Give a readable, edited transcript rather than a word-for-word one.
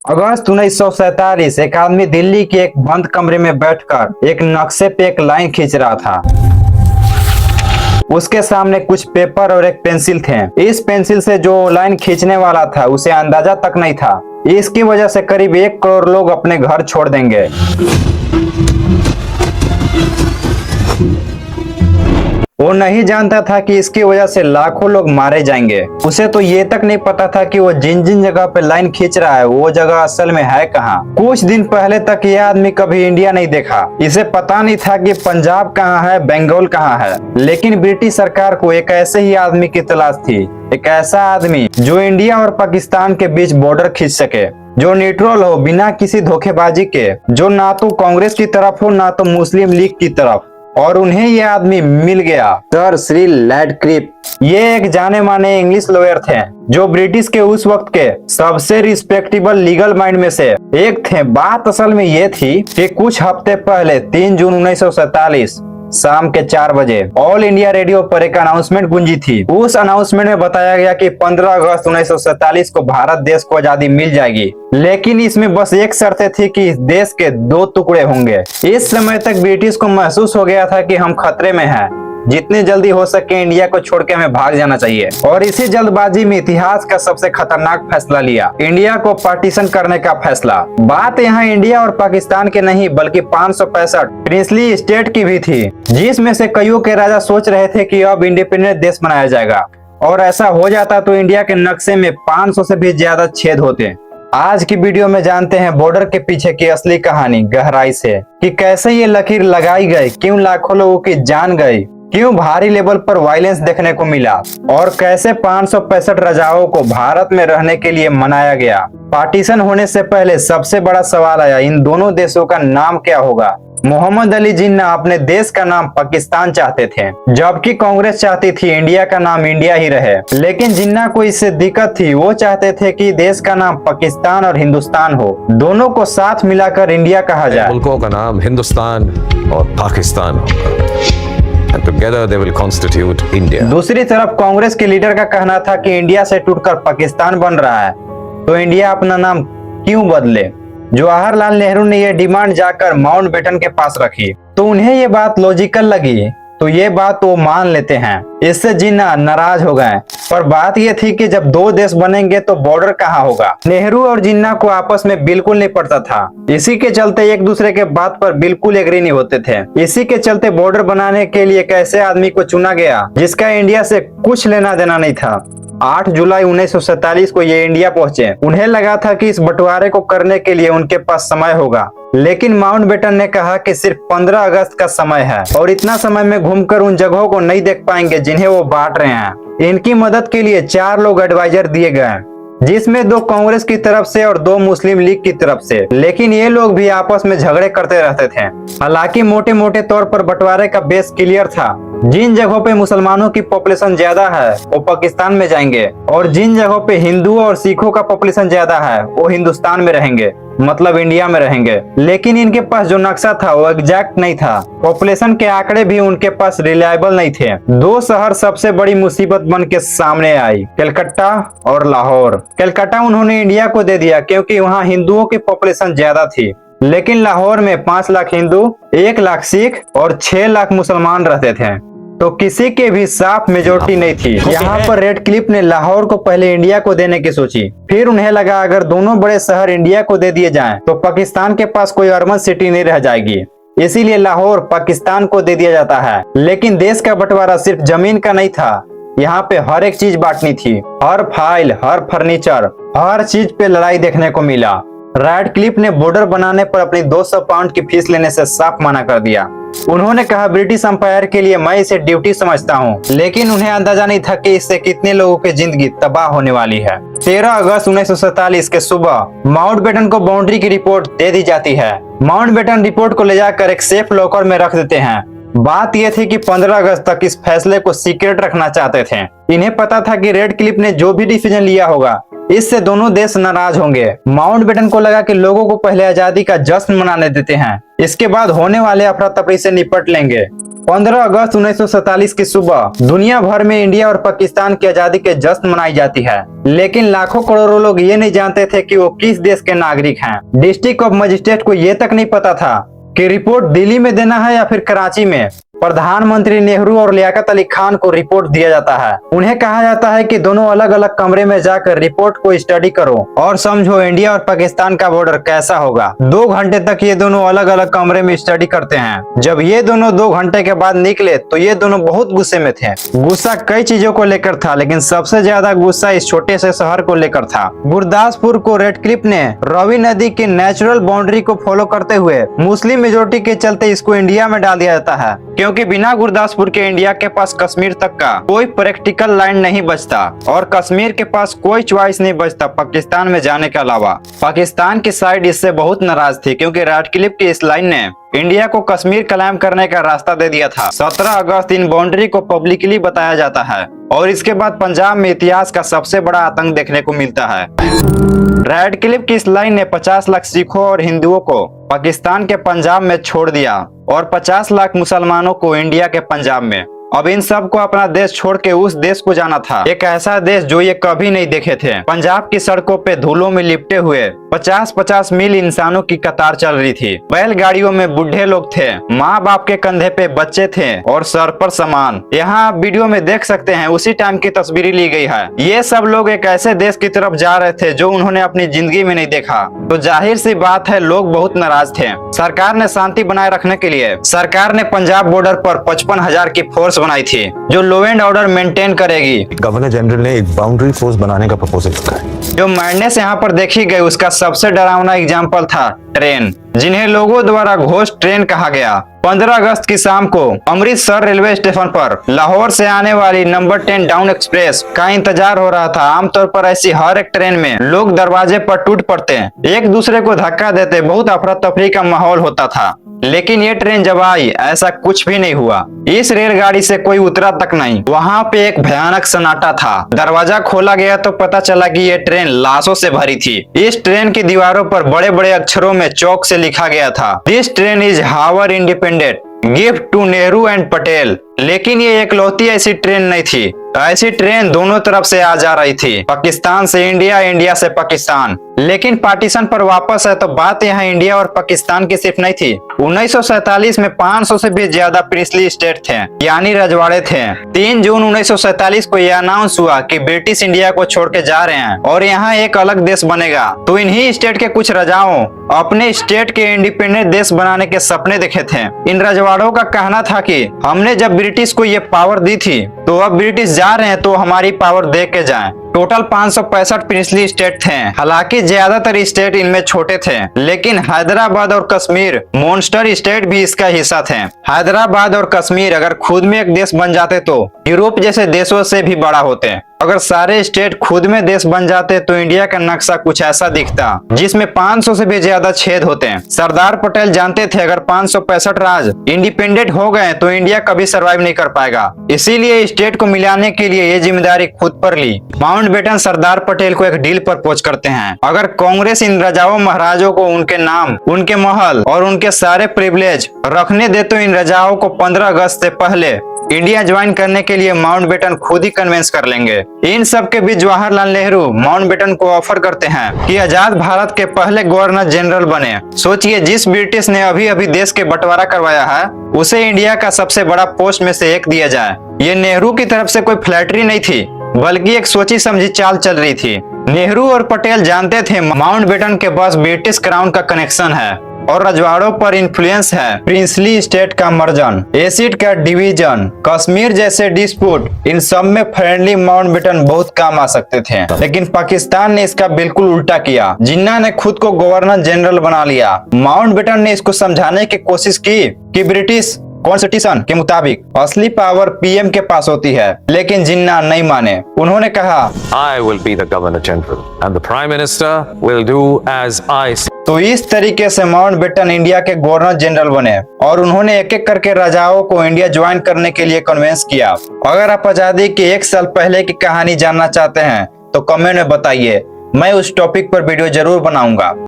अगस्त 1947 एक आदमी दिल्ली के एक बंद कमरे में बैठकर एक नक्शे पे एक लाइन खींच रहा था। उसके सामने कुछ पेपर और एक पेंसिल थे। इस पेंसिल से जो लाइन खींचने वाला था उसे अंदाजा तक नहीं था। इसकी वजह से करीब 1 करोड़ लोग अपने घर छोड़ देंगे। वो नहीं जानता था कि इसकी वजह से लाखों लोग मारे जाएंगे। उसे तो ये तक नहीं पता था कि वो जिन जिन जगह पे लाइन खींच रहा है वो जगह असल में है कहाँ। कुछ दिन पहले तक यह आदमी कभी इंडिया नहीं देखा। इसे पता नहीं था कि पंजाब कहाँ है, बंगाल कहाँ है। लेकिन ब्रिटिश सरकार को एक ऐसे ही आदमी की तलाश थी, एक ऐसा आदमी जो इंडिया और पाकिस्तान के बीच बॉर्डर खींच सके, जो न्यूट्रल हो बिना किसी धोखेबाजी के, जो ना तो कांग्रेस की तरफ हो ना तो मुस्लिम लीग की तरफ। और उन्हें यह आदमी मिल गया, सर श्री रैडक्लिफ। ये एक जाने माने इंग्लिश लॉयर थे जो ब्रिटिश के उस वक्त के सबसे रिस्पेक्टेबल लीगल माइंड में से एक थे। बात असल में ये थी कि कुछ हफ्ते पहले 3 जून 1947 शाम के 4 बजे ऑल इंडिया रेडियो पर एक अनाउंसमेंट गूंजी थी। उस अनाउंसमेंट में बताया गया कि 15 अगस्त 1947 को भारत देश को आजादी मिल जाएगी, लेकिन इसमें बस एक शर्त थी कि इस देश के 2 टुकड़े होंगे। इस समय तक ब्रिटिश को महसूस हो गया था कि हम खतरे में हैं। जितनी जल्दी हो सके इंडिया को छोड़ के हमें भाग जाना चाहिए। और इसी जल्दबाजी में इतिहास का सबसे खतरनाक फैसला लिया, इंडिया को पार्टीशन करने का फैसला। बात यहाँ इंडिया और पाकिस्तान के नहीं बल्कि 565 प्रिंसली स्टेट की भी थी, जिसमें से कईयों के राजा सोच रहे थे कि अब इंडिपेंडेंट देश बनाया जाएगा। और ऐसा हो जाता तो इंडिया के नक्शे में 500 से भी ज्यादा छेद होते। आज की वीडियो में जानते हैं बॉर्डर के पीछे की असली कहानी गहराई से, कि कैसे ये लकीर लगाई गई, क्यों लाखों लोगों की जान गई, क्यों भारी लेवल पर वायलेंस देखने को मिला, और कैसे 565 राजाओं को भारत में रहने के लिए मनाया गया। पार्टीशन होने से पहले सबसे बड़ा सवाल आया, इन दोनों देशों का नाम क्या होगा। मोहम्मद अली जिन्ना अपने देश का नाम पाकिस्तान चाहते थे, जबकि कांग्रेस चाहती थी इंडिया का नाम इंडिया ही रहे। लेकिन जिन्ना को इससे दिक्कत थी, वो चाहते थे कि देश का नाम पाकिस्तान और हिंदुस्तान हो, दोनों को साथ मिलाकर इंडिया कहा जाए। मुल्कों का नाम हिंदुस्तान और पाकिस्तान होगा। And together they will constitute India. दूसरी तरफ कांग्रेस के लीडर का कहना था कि इंडिया से टूटकर पाकिस्तान बन रहा है, तो इंडिया अपना नाम क्यों बदले। जवाहरलाल नेहरू ने यह डिमांड जाकर माउंटबेटन के पास रखी, तो उन्हें यह बात लॉजिकल लगी, तो ये बात वो मान लेते हैं। इससे जिन्ना नाराज हो गए। पर बात ये थी कि जब 2 देश बनेंगे तो बॉर्डर कहाँ होगा। नेहरू और जिन्ना को आपस में बिल्कुल नहीं पड़ता था। इसी के चलते एक दूसरे के बात पर बिल्कुल एग्री नहीं होते थे। इसी के चलते बॉर्डर बनाने के लिए एक ऐसे आदमी को चुना गया जिसका इंडिया से कुछ लेना देना नहीं था। 8 जुलाई 1947 को ये इंडिया पहुंचे। उन्हें लगा था कि इस बंटवारे को करने के लिए उनके पास समय होगा, लेकिन माउंटबेटन ने कहा कि सिर्फ 15 अगस्त का समय है और इतना समय में घूमकर उन जगहों को नहीं देख पाएंगे जिन्हें वो बांट रहे हैं। इनकी मदद के लिए 4 लोग एडवाइजर दिए गए, जिसमें 2 कांग्रेस की तरफ से और 2 मुस्लिम लीग की तरफ से। लेकिन ये लोग भी आपस में झगड़े करते रहते थे। हालांकि मोटे मोटे तौर पर बंटवारे का बेस क्लियर था। जिन जगहों पे मुसलमानों की पॉपुलेशन ज्यादा है वो पाकिस्तान में जाएंगे, और जिन जगहों पे हिंदुओं और सिखों का पॉपुलेशन ज्यादा है वो हिंदुस्तान में रहेंगे, मतलब इंडिया में रहेंगे। लेकिन इनके पास जो नक्शा था वो एग्जैक्ट नहीं था। पॉपुलेशन के आंकड़े भी उनके पास रिलायबल नहीं थे। 2 शहर सबसे बड़ी मुसीबत बन के सामने आई, कलकत्ता और लाहौर। कलकत्ता उन्होंने इंडिया को दे दिया क्योंकि वहाँ हिंदुओं की पॉपुलेशन ज्यादा थी, लेकिन लाहौर में 5 लाख हिंदू, 1 लाख सिख और 6 लाख मुसलमान रहते थे, तो किसी के भी साफ मेजोरिटी नहीं थी। यहाँ पर रैडक्लिफ ने लाहौर को पहले इंडिया को देने की सोची। फिर उन्हें लगा अगर दोनों बड़े शहर इंडिया को दे दिए जाएं, तो पाकिस्तान के पास कोई अर्बन सिटी नहीं रह जाएगी। इसीलिए लाहौर पाकिस्तान को दे दिया जाता है। लेकिन देश का बंटवारा सिर्फ जमीन का नहीं था, यहाँ पे हर एक चीज बांटनी थी। हर फाइल, हर फर्नीचर, हर चीज पे लड़ाई देखने को मिला। रैडक्लिफ ने बॉर्डर बनाने पर अपनी 200 पाउंड की फीस लेने से साफ मना कर दिया। उन्होंने कहा ब्रिटिश अंपायर के लिए मैं इसे ड्यूटी समझता हूँ, लेकिन उन्हें अंदाजा नहीं था कि इससे कितने लोगों की जिंदगी तबाह होने वाली है। 13 अगस्त 1947 के सुबह माउंटबेटन को बाउंड्री की रिपोर्ट दे दी जाती है। माउंटबेटन रिपोर्ट को ले जाकर एक सेफ लॉकर में रख देते हैं। बात यह थी कि 15 अगस्त तक इस फैसले को सीक्रेट रखना चाहते थे। इन्हें पता था कि रैडक्लिफ ने जो भी डिसीजन लिया होगा इससे दोनों देश नाराज होंगे। माउंटबेटन को लगा कि लोगों को पहले आजादी का जश्न मनाने देते हैं, इसके बाद होने वाले अफरा तफरी से निपट लेंगे। 15 अगस्त 1947 की सुबह दुनिया भर में इंडिया और पाकिस्तान की आजादी के जश्न मनाई जाती है, लेकिन लाखों करोड़ों लोग ये नहीं जानते थे कि वो किस देश के नागरिक हैं। डिस्ट्रिक्ट ऑफ मजिस्ट्रेट को ये तक नहीं पता था कि रिपोर्ट दिल्ली में देना है या फिर कराची में। प्रधानमंत्री नेहरू और लियाकत अली खान को रिपोर्ट दिया जाता है। उन्हें कहा जाता है कि दोनों अलग अलग कमरे में जाकर रिपोर्ट को स्टडी करो और समझो इंडिया और पाकिस्तान का बॉर्डर कैसा होगा। 2 घंटे तक ये दोनों अलग अलग कमरे में स्टडी करते हैं। जब ये दोनों 2 घंटे के बाद निकले तो ये दोनों बहुत गुस्से में थे। गुस्सा कई चीजों को लेकर था, लेकिन सबसे ज्यादा गुस्सा इस छोटे से शहर को लेकर था। गुरदासपुर को रेडक्लिफ ने रवि नदी की नेचुरल बाउंड्री को फॉलो करते हुए मुस्लिम मेजोरिटी के चलते इसको इंडिया में डाल दिया जाता है, क्योंकि बिना गुरदासपुर के इंडिया के पास कश्मीर तक का कोई प्रैक्टिकल लाइन नहीं बचता और कश्मीर के पास कोई चॉइस नहीं बचता पाकिस्तान में जाने के अलावा। पाकिस्तान की साइड इससे बहुत नाराज थी, क्योंकि रेडक्लिफ की इस लाइन ने इंडिया को कश्मीर क्लाइम करने का रास्ता दे दिया था। 17 अगस्त इन बाउंड्री को पब्लिकली बताया जाता है और इसके बाद पंजाब में इतिहास का सबसे बड़ा आतंक देखने को मिलता है। रेडक्लिफ की इस लाइन ने 50 लाख सिखों और हिंदुओं को पाकिस्तान के पंजाब में छोड़ दिया और 50 लाख मुसलमानों को इंडिया के पंजाब में। अब इन सब को अपना देश छोड़ के उस देश को जाना था, एक ऐसा देश जो ये कभी नहीं देखे थे। पंजाब की सड़कों पे धूलों में लिपटे हुए 50-50 मील इंसानों की कतार चल रही थी। बैलगाड़ियों में बूढ़े लोग थे, माँ बाप के कंधे पे बच्चे थे और सर पर सामान। यहाँ आप वीडियो में देख सकते हैं उसी टाइम की तस्वीरें ली गई है। ये सब लोग एक ऐसे देश की तरफ जा रहे थे जो उन्होंने अपनी जिंदगी में नहीं देखा। तो जाहिर सी बात है लोग बहुत नाराज थे। सरकार ने शांति बनाए रखने के लिए सरकार ने पंजाब बॉर्डर पर 55,000 की फोर्स बनाई थी जो लॉ एंड ऑर्डर मेंटेन करेगी। गवर्नर जनरल ने एक बाउंड्री फोर्स बनाने का प्रपोजल रखा है। जो मैडनेस यहाँ पर देखी गई उसका सबसे डरावना एग्जाम्पल था ट्रेन, जिन्हें लोगों द्वारा घोस्ट ट्रेन कहा गया। 15 अगस्त की शाम को अमृतसर रेलवे स्टेशन पर लाहौर से आने वाली नंबर 10 डाउन एक्सप्रेस का इंतजार हो रहा था। आमतौर पर ऐसी हर एक ट्रेन में लोग दरवाजे पर टूट पड़ते, एक दूसरे को धक्का देते, बहुत अफरा तफरी का माहौल होता था। लेकिन ये ट्रेन जब आई ऐसा कुछ भी नहीं हुआ। इस रेलगाड़ी से कोई उतरा तक नहीं। वहाँ पे एक भयानक सन्नाटा था। दरवाजा खोला गया तो पता चला कि ये ट्रेन लाशों से भरी थी। इस ट्रेन की दीवारों पर बड़े बड़े अक्षरों में चौक से लिखा गया था, this train is our independent gift to Nehru and Patel. लेकिन ये एकलौती ऐसी ट्रेन नहीं थी। ऐसी ट्रेन दोनों तरफ से आ जा रही थी, पाकिस्तान से इंडिया, इंडिया से पाकिस्तान। लेकिन पार्टीशन पर वापस है तो बात यहाँ इंडिया और पाकिस्तान की सिर्फ नहीं थी। 1947 में 500 से भी ज्यादा प्रिंसली स्टेट थे, यानी रजवाड़े थे। 3 जून 1947 को यह अनाउंस हुआ कि ब्रिटिश इंडिया को छोड़ के जा रहे हैं और यहाँ एक अलग देश बनेगा। तो इन्हीं स्टेट के कुछ रजाओं अपने स्टेट के इंडिपेंडेंट देश बनाने के सपने देखे थे। इन रजवाड़ों का कहना था कि हमने जब ब्रिटिश को ये पावर दी थी तो अब ब्रिटिश जा रहे हैं तो हमारी पावर दे के जाएं। टोटल 565 प्रिंसली स्टेट थे। हालांकि ज्यादातर स्टेट इनमें छोटे थे, लेकिन हैदराबाद और कश्मीर मॉन्स्टर स्टेट भी इसका हिस्सा थे। हैदराबाद और कश्मीर अगर खुद में एक देश बन जाते तो यूरोप जैसे देशों से भी बड़ा होते। अगर सारे स्टेट खुद में देश बन जाते तो इंडिया का नक्शा कुछ ऐसा दिखता, जिसमें 500 से भी ज्यादा छेद होते। सरदार पटेल जानते थे अगर 565 राज्य इंडिपेंडेंट हो गए तो इंडिया कभी सरवाइव नहीं कर पाएगा। इसीलिए स्टेट को मिलाने के लिए ये जिम्मेदारी खुद पर ली। माउंटबेटन सरदार पटेल को एक डील पर पोच करते हैं। अगर कांग्रेस इन रजाओं महाराजों को उनके नाम, उनके महल और उनके सारे प्रिविलेज रखने दे तो इन रजाओं को 15 अगस्त से पहले इंडिया ज्वाइन करने के लिए माउंटबेटन खुद ही कन्विंस कर लेंगे। इन सब के बीच जवाहरलाल नेहरू माउंटबेटन को ऑफर करते हैं कि आजाद भारत के पहले गवर्नर जनरल बने। सोचिए, जिस ब्रिटिश ने अभी अभी देश के बंटवारा करवाया है उसे इंडिया का सबसे बड़ा पोस्ट में से एक दिया जाए। ये नेहरू की तरफ से कोई फ्लैटरी नहीं थी, बल्कि एक सोची समझी चाल चल रही थी। नेहरू और पटेल जानते थे माउंटबेटन के पास ब्रिटिश क्राउन का कनेक्शन है और रजवाड़ों पर इन्फ्लुएंस है प्रिंसली स्टेट का मर्जन, एसिड का डिवीजन, कश्मीर जैसे डिस्प्यूट। इन सब में फ्रेंडली माउंटबेटन बहुत काम आ सकते थे। लेकिन पाकिस्तान ने इसका बिल्कुल उल्टा किया। जिन्ना ने खुद को गवर्नर जनरल बना लिया। माउंटबेटन ने इसको समझाने की कोशिश की कि ब्रिटिश कॉन्स्टिट्यूशन के मुताबिक असली पावर पीएम के पास होती है, लेकिन जिन्ना नहीं माने। उन्होंने कहा, I will be the Governor General and the Prime Minister will do as I say. तो इस तरीके से माउंटबेटन इंडिया के गवर्नर जनरल बने और उन्होंने एक एक करके राजाओं को इंडिया ज्वाइन करने के लिए कन्विंस किया। अगर आप आजादी के 1 साल पहले की कहानी जानना चाहते हैं तो कमेंट में बताइए, मैं उस टॉपिक पर वीडियो जरूर बनाऊंगा।